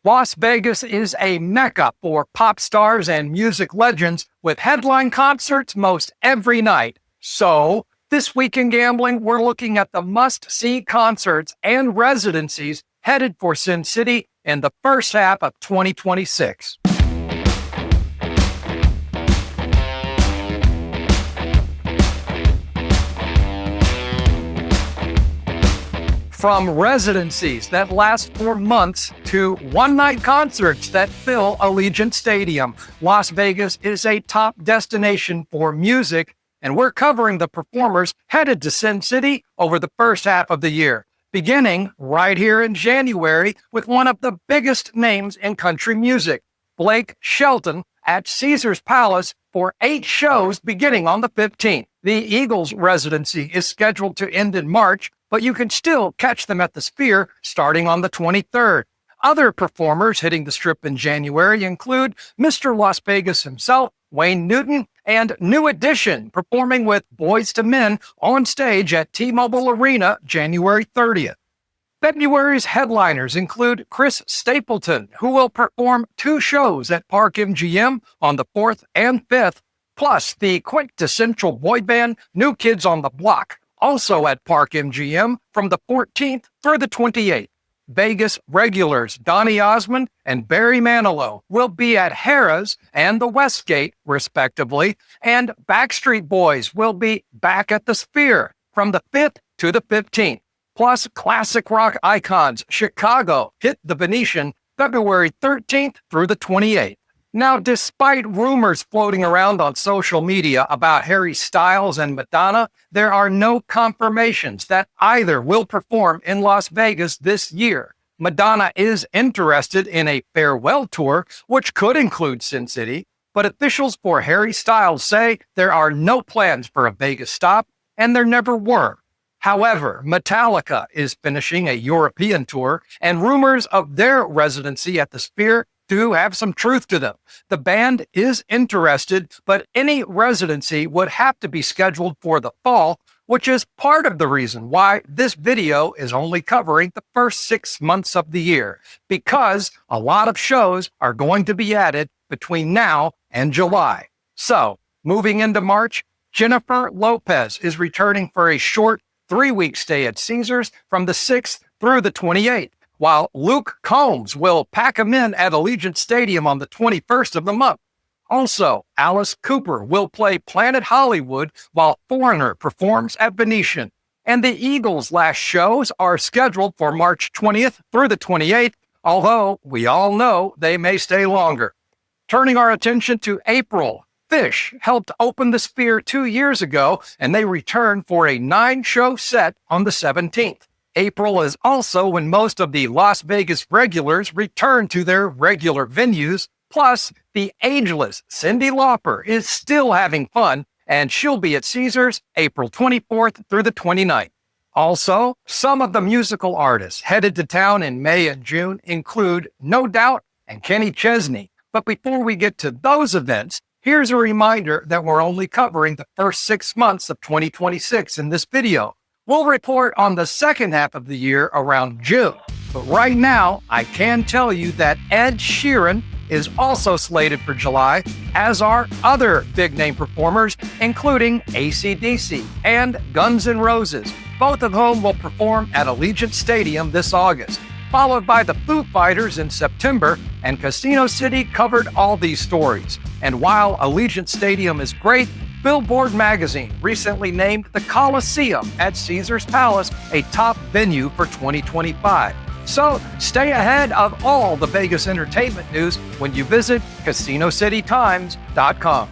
Las Vegas is a mecca for pop stars and music legends with headline concerts most every night. So, this week in gambling, we're looking at the must-see concerts and residencies headed for Sin City in the first half of 2026. From residencies that last for months to one-night concerts that fill Allegiant Stadium, Las Vegas is a top destination for music, and we're covering the performers headed to Sin City over the first half of the year, beginning right here in January with one of the biggest names in country music, Blake Shelton, at Caesars Palace for 8 shows beginning on the 15th. The Eagles residency is scheduled to end in March, but you can still catch them at the Sphere starting on the 23rd. Other performers hitting the Strip in January include Mr. Las Vegas himself, Wayne Newton, and New Edition performing with Boyz II Men on stage at T-Mobile Arena January 30th. February's headliners include Chris Stapleton, who will perform 2 shows at Park MGM on the 4th and 5th, plus the quintessential boy band New Kids on the Block, also at Park MGM from the 14th through the 28th. Vegas regulars Donny Osmond and Barry Manilow will be at Harrah's and the Westgate, respectively, and Backstreet Boys will be back at the Sphere from the 5th to the 15th. Plus, classic rock icons Chicago hit the Venetian February 13th through the 28th. Now, despite rumors floating around on social media about Harry Styles and Madonna, there are no confirmations that either will perform in Las Vegas this year. Madonna is interested in a farewell tour, which could include Sin City, but officials for Harry Styles say there are no plans for a Vegas stop, and there never were. However, Metallica is finishing a European tour, and rumors of their residency at the Sphere do have some truth to them. The band is interested, but any residency would have to be scheduled for the fall, which is part of the reason why this video is only covering the first 6 months of the year, because a lot of shows are going to be added between now and July. So, moving into March, Jennifer Lopez is returning for a short 3-week stay at Caesars from the 6th through the 28th, while Luke Combs will pack him in at Allegiant Stadium on the 21st of the month. Also, Alice Cooper will play Planet Hollywood while Foreigner performs at Venetian. And the Eagles' last shows are scheduled for March 20th through the 28th, although we all know they may stay longer. Turning our attention to April, Phish helped open the Sphere 2 years ago, and they return for a 9-show set on the 17th. April is also when most of the Las Vegas regulars return to their regular venues, plus the ageless Cyndi Lauper is still having fun, and she'll be at Caesars April 24th through the 29th. Also, some of the musical artists headed to town in May and June include No Doubt and Kenny Chesney. But before we get to those events, here's a reminder that we're only covering the first 6 months of 2026 in this video. We'll report on the second half of the year around June. But right now, I can tell you that Ed Sheeran is also slated for July, as are other big-name performers, including AC/DC and Guns N' Roses, both of whom will perform at Allegiant Stadium this August, followed by the Foo Fighters in September, and Casino City covered all these stories. And while Allegiant Stadium is great, Billboard magazine recently named the Coliseum at Caesars Palace a top venue for 2025. So stay ahead of all the Vegas entertainment news when you visit CasinoCityTimes.com.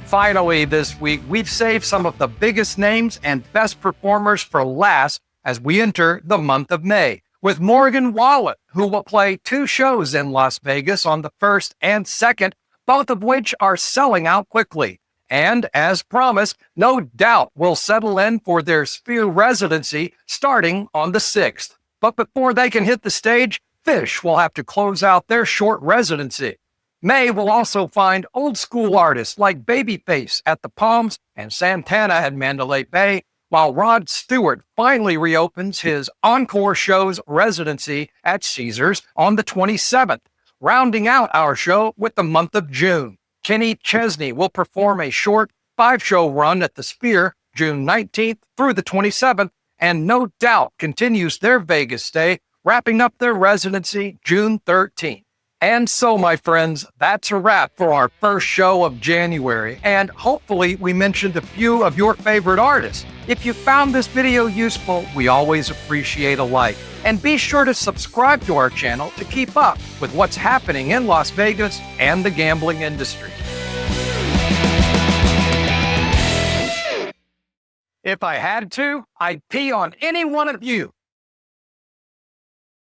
Finally, this week, we've saved some of the biggest names and best performers for last as we enter the month of May, with Morgan Wallen, who will play 2 shows in Las Vegas on the 1st and 2nd, both of which are selling out quickly. And as promised, No Doubt will settle in for their Sphere residency starting on the 6th. But before they can hit the stage, Phish will have to close out their short residency. May will also find old school artists like Babyface at the Palms and Santana at Mandalay Bay, while Rod Stewart finally reopens his Encore Shows residency at Caesars on the 27th. Rounding out our show with the month of June, Kenny Chesney will perform a short 5-show run at the Sphere June 19th through the 27th, and No Doubt continues their Vegas stay, wrapping up their residency June 13th. And so, my friends, that's a wrap for our first show of January, and hopefully we mentioned a few of your favorite artists. If you found this video useful, we always appreciate a like. And be sure to subscribe to our channel to keep up with what's happening in Las Vegas and the gambling industry. If I had to, I'd pee on any one of you.